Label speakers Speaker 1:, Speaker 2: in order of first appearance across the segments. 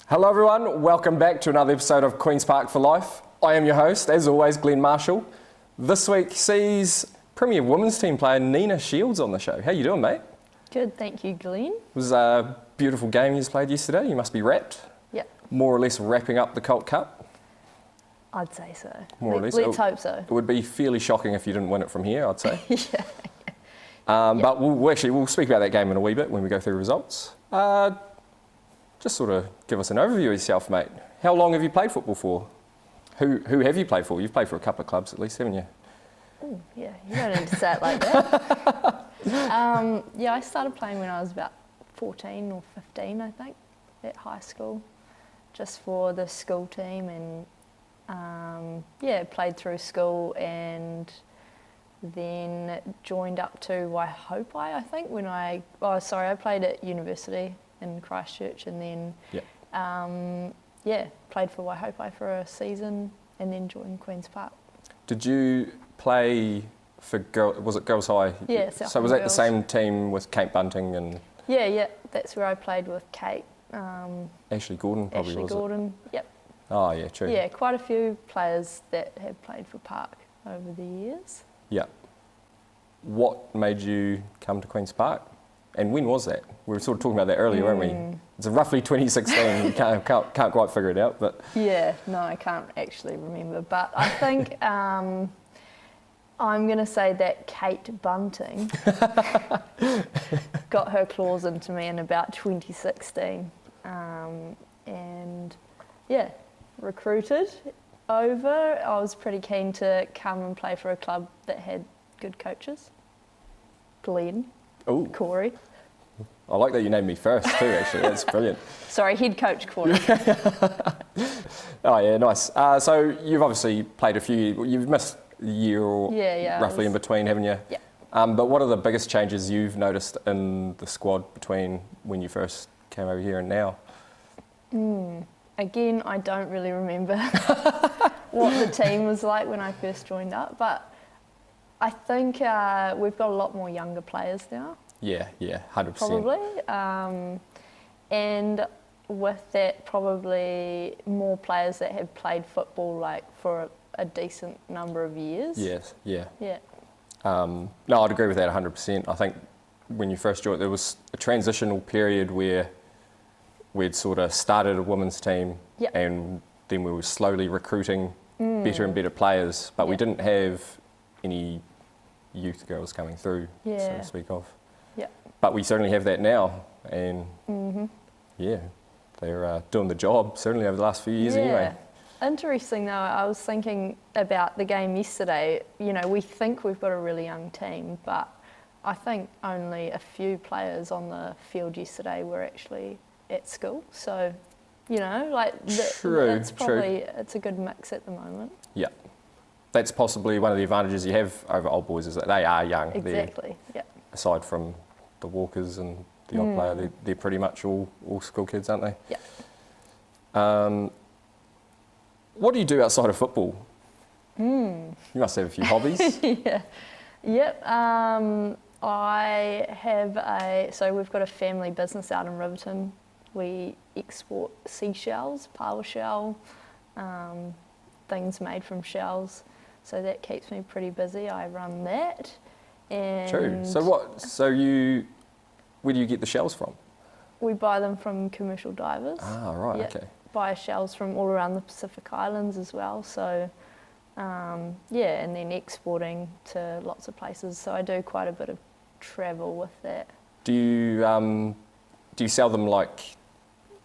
Speaker 1: Hello everyone, welcome back to another episode of Queen's Park for Life. I am your host, as always, Glenn Marshall. This week sees Premier Women's Team player Nina Shields on the show. How you doing, mate?
Speaker 2: Good, thank you, Glenn.
Speaker 1: It was a beautiful game you played yesterday. You must be wrapped.
Speaker 2: Yep.
Speaker 1: More or less wrapping up the Colt Cup.
Speaker 2: I'd say so.
Speaker 1: More or less.
Speaker 2: Let's hope so.
Speaker 1: It would be fairly shocking if you didn't win it from here, I'd say.
Speaker 2: Yeah.
Speaker 1: But we'll speak about that game in a wee bit when we go through the results. Just sort of give us an overview of yourself, mate. How long have you played football for? Who have you played for? You've played for a couple of clubs at least, haven't you?
Speaker 2: Oh, yeah, you don't need to say it like that. Yeah, I started playing when I was about 14 or 15, I think, at high school, just for the school team, and played through school and then joined up to Waihopai, I think, I played at university in Christchurch, and then played for Waihopai for a season and then joined Queen's Park.
Speaker 1: Did you play for was it Girls High?
Speaker 2: Yeah,
Speaker 1: so was that the same team with Kate Bunting and?
Speaker 2: Yeah, that's where I played with Kate.
Speaker 1: Ashley Gordon probably was
Speaker 2: Gordon,
Speaker 1: it?
Speaker 2: Yep.
Speaker 1: Oh yeah, true.
Speaker 2: Yeah, quite a few players that have played for Park over the years.
Speaker 1: Yeah. What made you come to Queen's Park? And when was that? We were sort of talking about that earlier, weren't we? It's roughly 2016. You can't quite figure it out, but
Speaker 2: yeah, no, I can't actually remember. But I think I'm going to say that Kate Bunting got her claws into me in about 2016, and yeah, recruited over. I was pretty keen to come and play for a club that had good coaches. Glenn.
Speaker 1: Ooh.
Speaker 2: Corey.
Speaker 1: I like that you named me first too, actually. That's brilliant.
Speaker 2: Sorry, head coach Corey.
Speaker 1: Oh yeah, nice. So you've obviously played a few, you've missed a year or roughly in between, haven't you?
Speaker 2: Yeah.
Speaker 1: But what are the biggest changes you've noticed in the squad between when you first came over here and now?
Speaker 2: Again, I don't really remember what the team was like when I first joined up, but I think we've got a lot more younger players now.
Speaker 1: Yeah, 100%.
Speaker 2: Probably. And with that, probably more players that have played football like for a decent number of years.
Speaker 1: Yes, yeah.
Speaker 2: Yeah.
Speaker 1: No, I'd agree with that 100%. I think when you first joined, there was a transitional period where we'd sort of started a women's team and then we were slowly recruiting better and better players, but we didn't have any youth girls coming through, so to speak of.
Speaker 2: Yeah.
Speaker 1: But we certainly have that now, and they're doing the job, certainly over the last few years anyway.
Speaker 2: Interesting though, I was thinking about the game yesterday. You know, we think we've got a really young team, but I think only a few players on the field yesterday were actually at school. So, you know, like it's a good mix at the moment. Yeah.
Speaker 1: That's possibly one of the advantages you have over old boys, is that they are young.
Speaker 2: Exactly,
Speaker 1: Aside from the Walkers and the odd player, they're pretty much all school kids, aren't they?
Speaker 2: Yeah.
Speaker 1: What do you do outside of football? You must have a few hobbies.
Speaker 2: Yep. I have so we've got a family business out in Riverton. We export seashells, power shell, things made from shells. So that keeps me pretty busy. I run that. And
Speaker 1: true. So where do you get the shells from?
Speaker 2: We buy them from commercial divers.
Speaker 1: Ah, right, okay.
Speaker 2: Buy shells from all around the Pacific Islands as well. So, and then exporting to lots of places. So I do quite a bit of travel with that. Do
Speaker 1: you sell them like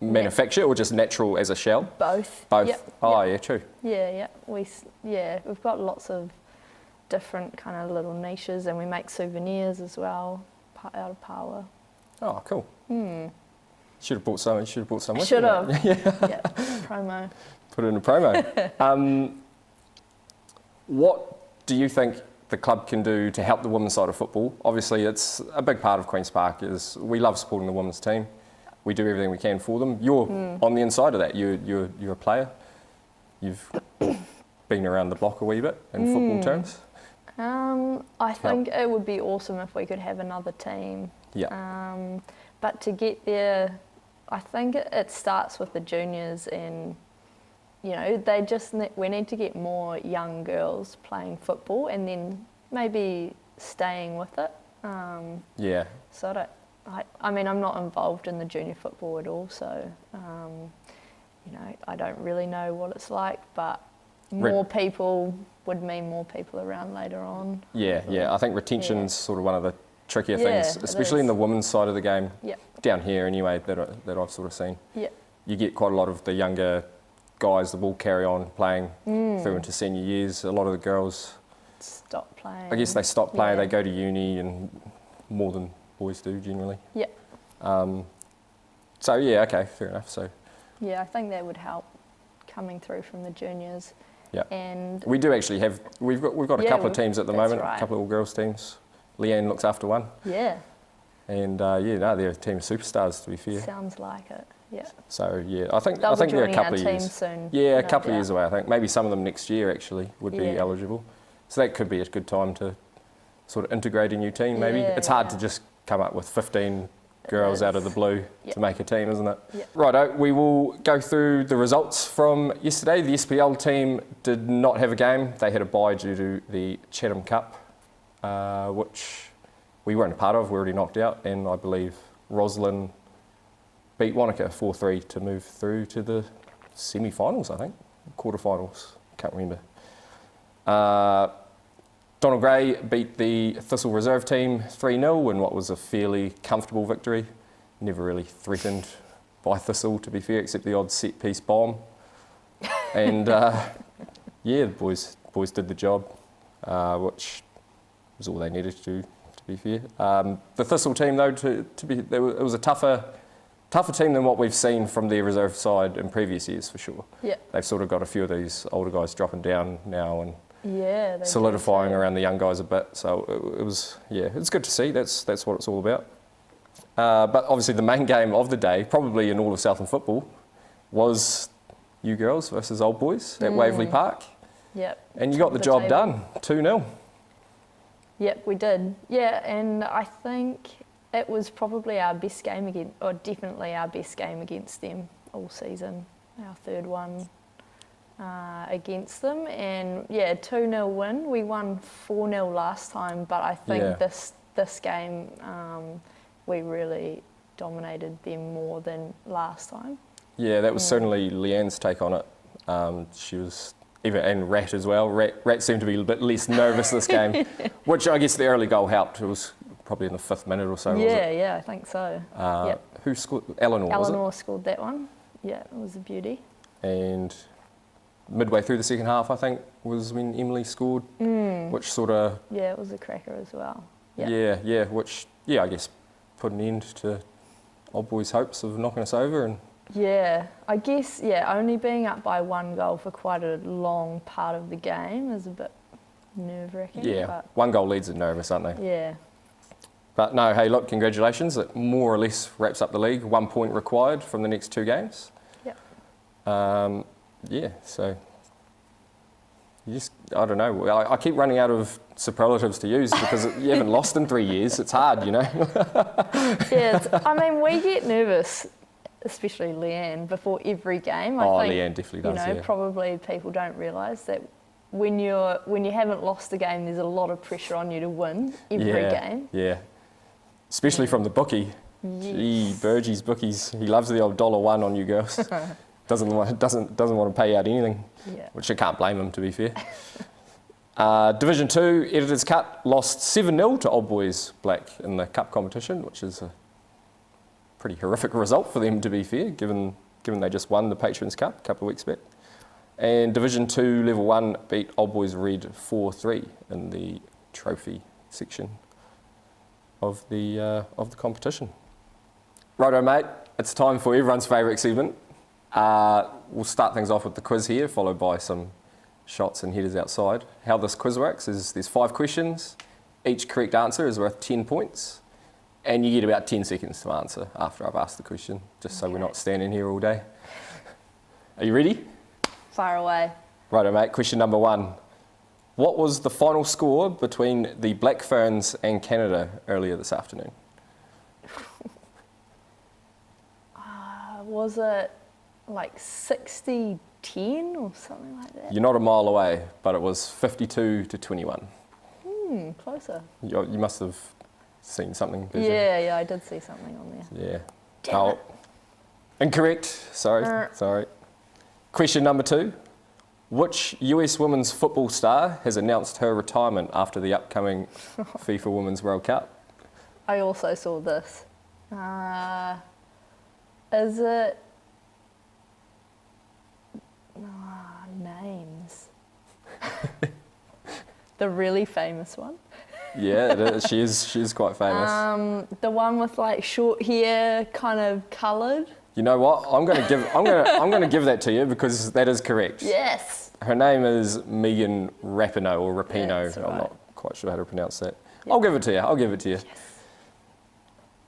Speaker 1: manufactured or just natural as a shell?
Speaker 2: Both.
Speaker 1: Yep. Oh, yeah, true.
Speaker 2: Yeah. We've got lots of different kind of little niches, and we make souvenirs as well out of power.
Speaker 1: Oh, cool. Should have bought some with you.
Speaker 2: Should have. Yeah. Promo.
Speaker 1: Put it in a promo. What do you think the club can do to help the women's side of football? Obviously, it's a big part of Queen's Park. We love supporting the women's team. We do everything we can for them. You're on the inside of that. You're a player. You've been around the block a wee bit in football terms.
Speaker 2: I think it would be awesome if we could have another team.
Speaker 1: Yeah.
Speaker 2: But to get there, I think it starts with the juniors, and we need to get more young girls playing football, and then maybe staying with it.
Speaker 1: Yeah.
Speaker 2: So I'm not involved in the junior football at all, so I don't really know what it's like, but more people would mean more people around later on.
Speaker 1: Yeah. I think retention's sort of one of the trickier things,
Speaker 2: Yeah,
Speaker 1: especially in the women's side of the game.
Speaker 2: Yep.
Speaker 1: Down here anyway, that I've sort of seen.
Speaker 2: Yeah.
Speaker 1: You get quite a lot of the younger guys that will carry on playing through into senior years. A lot of the girls
Speaker 2: Stop playing.
Speaker 1: I guess they stop playing,
Speaker 2: Yeah.
Speaker 1: they go to uni, and more than boys do generally.
Speaker 2: Yeah.
Speaker 1: So yeah, okay, fair enough. So
Speaker 2: Yeah, I think that would help coming through from the juniors.
Speaker 1: yeah,
Speaker 2: And
Speaker 1: we do actually have we've got a couple of teams at the
Speaker 2: that's
Speaker 1: moment,
Speaker 2: right.
Speaker 1: a couple of all girls teams. Leanne looks after one,
Speaker 2: yeah,
Speaker 1: and they're a team of superstars, to be fair.
Speaker 2: sounds like it. Yeah.
Speaker 1: So yeah, I think
Speaker 2: They'll be
Speaker 1: they're a
Speaker 2: joining
Speaker 1: couple
Speaker 2: our
Speaker 1: of
Speaker 2: team
Speaker 1: years.
Speaker 2: soon.
Speaker 1: Yeah, a
Speaker 2: no
Speaker 1: couple of
Speaker 2: doubt.
Speaker 1: years away. I think maybe some of them next year actually would be
Speaker 2: Yeah.
Speaker 1: eligible. So that could be a good time to sort of integrate a new team. Maybe
Speaker 2: Yeah,
Speaker 1: it's hard
Speaker 2: yeah.
Speaker 1: to just come up with 15 girls out of the blue
Speaker 2: Yep.
Speaker 1: to make a team, isn't it?
Speaker 2: Yep.
Speaker 1: Righto, we will go through the results from yesterday. The SPL team did not have a game. They had a bye due to the Chatham Cup, which we weren't a part of. We were already knocked out, and I believe Roslyn beat Wanaka 4-3 to move through to the semi-finals, I think, quarterfinals. Can't remember. Donald Gray beat the Thistle Reserve team 3-0 in what was a fairly comfortable victory. Never really threatened by Thistle, to be fair, except the odd set-piece bomb. And the boys did the job, which was all they needed to do, to be fair. The Thistle team, though, it was a tougher team than what we've seen from their reserve side in previous years, for sure.
Speaker 2: Yeah.
Speaker 1: They've sort of got a few of these older guys dropping down now and
Speaker 2: Yeah. They
Speaker 1: solidifying
Speaker 2: do too.
Speaker 1: around the young guys a bit. So it's good to see. That's what it's all about. But obviously the main game of the day, probably in all of Southland football, was you girls versus old boys at Waverley Park.
Speaker 2: Yep.
Speaker 1: And you got the job done, 2-0.
Speaker 2: Yep, we did. Yeah, and I think it was probably our best game definitely our best game against them all season. Our third one against them, and 2-0 win. We won 4-0 last time, but I think this game we really dominated them more than last time.
Speaker 1: Yeah, that was certainly Leanne's take on it. She was, and Rat as well. Rat seemed to be a bit less nervous this game, which I guess the early goal helped. It was probably in the 5th minute or so, was it?
Speaker 2: Yeah, I think so.
Speaker 1: Who scored? Eleanor, was it?
Speaker 2: Eleanor scored that one. Yeah, it was a beauty.
Speaker 1: And midway through the second half, I think, was when Emily scored, which sort of...
Speaker 2: Yeah, it was a cracker as well.
Speaker 1: Yeah, which, I guess put an end to old boys' hopes of knocking us over. And
Speaker 2: yeah, I guess, only being up by 1 goal for quite a long part of the game is a bit nerve-wracking.
Speaker 1: yeah,
Speaker 2: But
Speaker 1: 1 goal leads are nervous, aren't they?
Speaker 2: yeah.
Speaker 1: But no, hey, look, congratulations. It more or less wraps up the league. 1 point required from the next 2 games.
Speaker 2: Yep.
Speaker 1: So you just, I don't know. I keep running out of superlatives to use because you haven't lost in 3 years. It's hard, you know.
Speaker 2: We get nervous, especially Leanne, before every game. I think,
Speaker 1: Leanne definitely does.
Speaker 2: probably people don't realise that when you haven't lost a game, there's a lot of pressure on you to win every game.
Speaker 1: Yeah, especially from the bookie.
Speaker 2: Yes.
Speaker 1: Gee, Burgie's bookies. He loves the old $1 on you girls. doesn't want to pay out anything, which I can't blame him, to be fair. Division 2, Editor's Cup lost 7-0 to Old Boys Black in the cup competition, which is a pretty horrific result for them, to be fair, given they just won the Patrons Cup a couple of weeks back. And Division 2, Level 1 beat Old Boys Red 4-3 in the trophy section of the competition. Righto, mate, it's time for everyone's favourite segment. We'll start things off with the quiz here, followed by some shots and headers outside. How this quiz works is there's 5 questions. Each correct answer is worth 10 points. And you get about 10 seconds to answer after I've asked the question, just so we're not standing here all day. Are you ready?
Speaker 2: Far away.
Speaker 1: Righto, mate. Question number 1. What was the final score between the Black Ferns and Canada earlier this afternoon?
Speaker 2: Was it like 60-10 or something like that?
Speaker 1: You're not a mile away, but it was 52-21.
Speaker 2: Closer.
Speaker 1: You must have seen something.
Speaker 2: Yeah, I did see something on there.
Speaker 1: Yeah.
Speaker 2: Damn it.
Speaker 1: Incorrect. Sorry. Question number 2. Which US women's football star has announced her retirement after the upcoming FIFA Women's World Cup?
Speaker 2: I also saw this. Is it... names. The really famous one.
Speaker 1: Yeah, it is. She is quite famous.
Speaker 2: The one with like short hair, kind of coloured.
Speaker 1: You know what? I'm going to give that to you because that is correct.
Speaker 2: Yes.
Speaker 1: Her name is Megan Rapinoe or Rapinoe.
Speaker 2: That's right.
Speaker 1: I'm not quite sure how to pronounce that.
Speaker 2: Yep.
Speaker 1: I'll give it to you. Yes.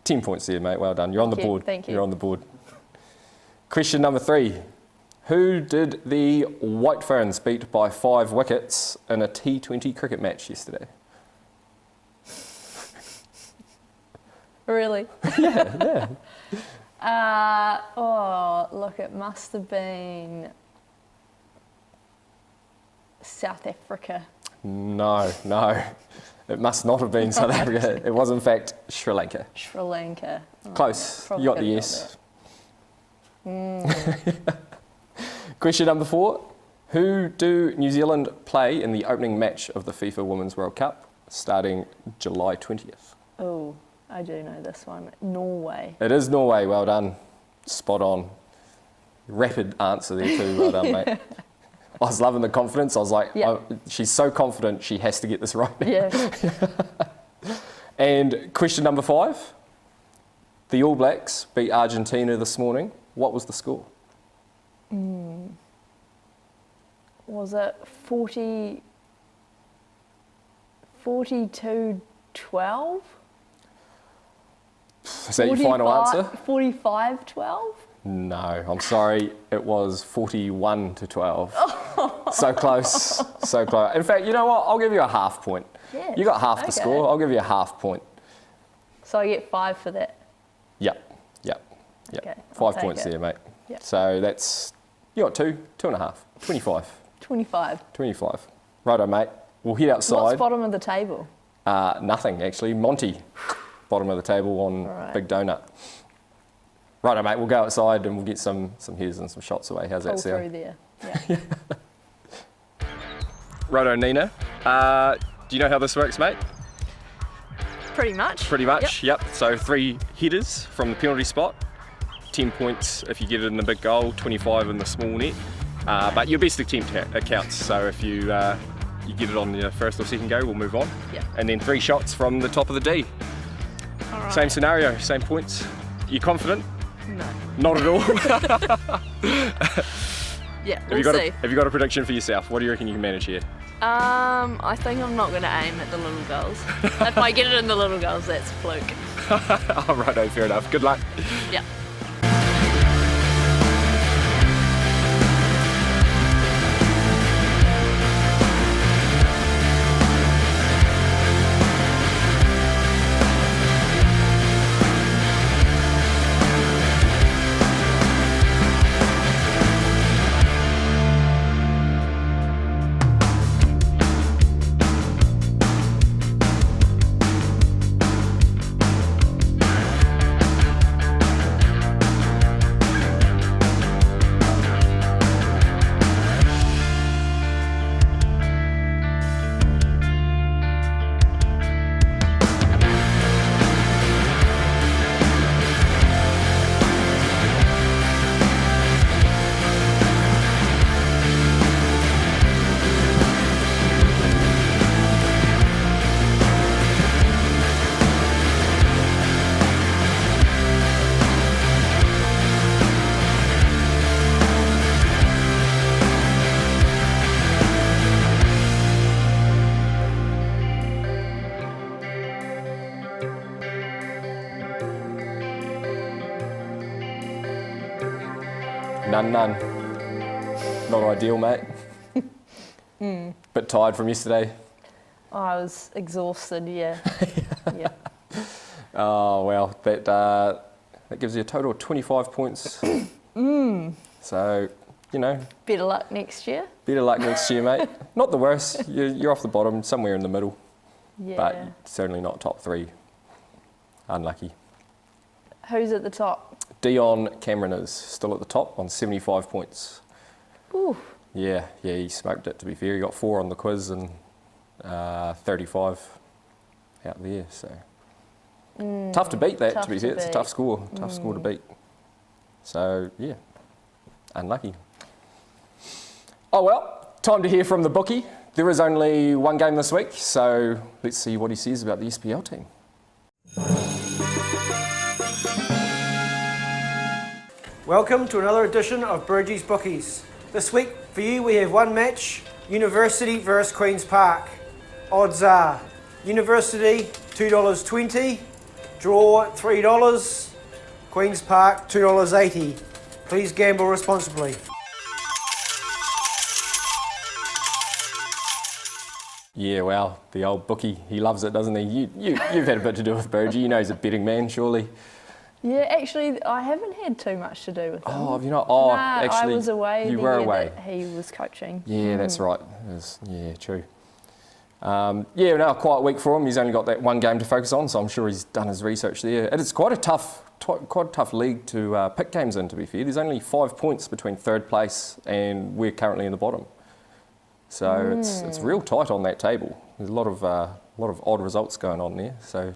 Speaker 1: 10 points there, mate. Well done. You're on the board.
Speaker 2: Thank you.
Speaker 1: You're on the board. Question number 3. Who did the White Ferns beat by 5 wickets in a T20 cricket match yesterday?
Speaker 2: Really?
Speaker 1: Yeah.
Speaker 2: Look, it must have been South Africa.
Speaker 1: No. It must not have been South Africa. It was, in fact, Sri Lanka.
Speaker 2: Sri Lanka.
Speaker 1: Close.
Speaker 2: Yeah,
Speaker 1: You got the yes. Question number 4. Who do New Zealand play in the opening match of the FIFA Women's World Cup starting July 20th?
Speaker 2: Oh, I do know this one. Norway.
Speaker 1: It is Norway. Well done. Spot on. Rapid answer there too. Well done, mate. I was loving the confidence. I was like, she's so confident she has to get this right.
Speaker 2: Yeah.
Speaker 1: And question number 5. The All Blacks beat Argentina this morning. What was the score?
Speaker 2: Was it 42-12?
Speaker 1: Is that your final answer?
Speaker 2: 45-12?
Speaker 1: No, I'm sorry. It was 41-12. So close, so close. In fact, you know what? I'll give you a half point.
Speaker 2: Yes.
Speaker 1: You got half the score. I'll give you a half point.
Speaker 2: So I get 5 for that?
Speaker 1: Yep.
Speaker 2: Okay,
Speaker 1: 5 points there, mate.
Speaker 2: Yep.
Speaker 1: So that's, you got 2.5. 25.
Speaker 2: 25.
Speaker 1: Righto, mate. We'll head outside.
Speaker 2: What's bottom of the table?
Speaker 1: Nothing, actually. Monty, bottom of the table on
Speaker 2: Right.
Speaker 1: Big Donut. Righto, mate. We'll go outside and we'll get some headers and some shots away. How's that
Speaker 2: All
Speaker 1: sound?
Speaker 2: through there. Yeah.
Speaker 1: Righto, Nina. Do you know how this works, mate?
Speaker 2: Pretty much.
Speaker 1: Yep. So 3 headers from the penalty spot. 10 points if you get it in the big goal, 25 in the small net. But your best attempt counts. So if you get it on the first or second go, we'll move on.
Speaker 2: Yep.
Speaker 1: And then 3 shots from the top of the D.
Speaker 2: All right.
Speaker 1: Same scenario, same points. You confident?
Speaker 2: No.
Speaker 1: Not at all.
Speaker 2: Yeah,
Speaker 1: Have
Speaker 2: we'll
Speaker 1: you got
Speaker 2: see.
Speaker 1: have you got a prediction for yourself? What do you reckon you can manage here?
Speaker 2: I think I'm not going to aim at the little girls. If I get it in the little girls, that's a fluke.
Speaker 1: All right, fair enough. Good luck.
Speaker 2: Yeah.
Speaker 1: None. Not ideal, mate. Bit tired from yesterday.
Speaker 2: Oh, I was exhausted, yeah. Yeah.
Speaker 1: Oh, well, that That gives you a total of 25 points. So, you know.
Speaker 2: Better luck next year.
Speaker 1: Better luck next year, mate. Not the worst. You're off the bottom, somewhere in the middle.
Speaker 2: Yeah.
Speaker 1: But certainly not top 3. Unlucky.
Speaker 2: Who's at the top?
Speaker 1: Dion Cameron is still at the top on 75 points.
Speaker 2: Ooh.
Speaker 1: Yeah, he smoked it, to be fair. He got 4 on the quiz and 35 out there. So tough to beat that, to be fair. It's a tough score. Tough score to beat. So, yeah, unlucky. Oh, well, time to hear from the bookie. There is only one game this week, so let's see what he says about the SPL team.
Speaker 3: Welcome to another edition of Burgie's Bookies. This week for you we have one match, University versus Queen's Park. Odds are University $2.20, draw $3, Queen's Park $2.80. Please gamble responsibly.
Speaker 1: Yeah, well, the old bookie, he loves it, doesn't he? You've had a bit to do with Burgie. You know he's a betting man, surely.
Speaker 2: Yeah, actually, I haven't had too much to do with him.
Speaker 1: Oh, have you not? Oh,
Speaker 2: nah,
Speaker 1: actually,
Speaker 2: I was away.
Speaker 1: You
Speaker 2: the
Speaker 1: were
Speaker 2: year
Speaker 1: away.
Speaker 2: That he was coaching.
Speaker 1: Yeah, that's right. Yeah, true. Yeah, no, quite a week for him. He's only got that one game to focus on, so I'm sure he's done his research there. It is quite a tough league to pick games in, to be fair. There's only 5 points between third place and we're currently in the bottom. So it's real tight on that table. There's a lot of odd results going on there. So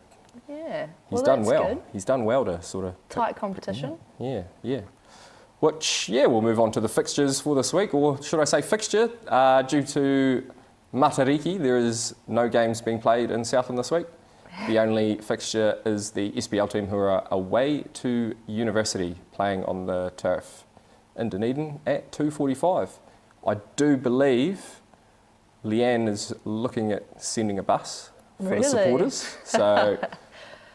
Speaker 2: yeah,
Speaker 1: he's done well.
Speaker 2: Good.
Speaker 1: He's done well to sort of
Speaker 2: tight competition.
Speaker 1: Yeah. Which we'll move on to the fixtures for this week, or should I say fixture? Due to Matariki, there is no games being played in Southland this week. The only fixture is the SPL team who are away to University, playing on the turf in Dunedin at 2:45. I do believe Leanne is looking at sending a bus for the supporters. So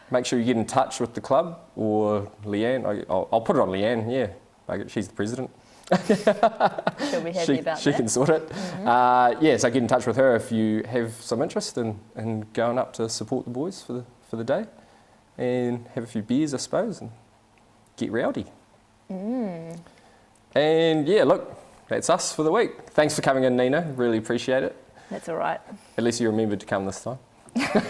Speaker 1: make sure you get in touch with the club or Leanne. I'll put it on Leanne, yeah. She's the president.
Speaker 2: She'll be happy about that.
Speaker 1: She can sort it.
Speaker 2: Mm-hmm.
Speaker 1: So get in touch with her if you have some interest in going up to support the boys for the day and have a few beers, I suppose, and get rowdy. And yeah, look, that's us for the week. Thanks for coming in, Nina. Really appreciate it.
Speaker 2: That's all right.
Speaker 1: At least you remembered to come this time.
Speaker 2: Did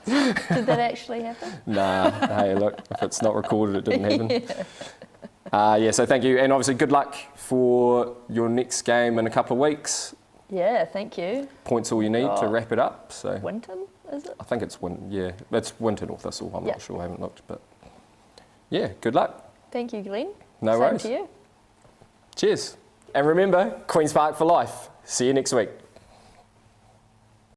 Speaker 2: that actually happen?
Speaker 1: Nah, hey, look, if it's not recorded, it didn't happen. So thank you. And obviously, good luck for your next game in a couple of weeks.
Speaker 2: Yeah, thank you.
Speaker 1: Points all you need to wrap it up. So
Speaker 2: Winton, is it?
Speaker 1: I think it's it's Winton or Thistle. I'm not sure. I haven't looked, but yeah, good luck.
Speaker 2: Thank you, Glenn.
Speaker 1: No worries.
Speaker 2: Same to you.
Speaker 1: Cheers. And remember, Queen's Park for life. See you next week.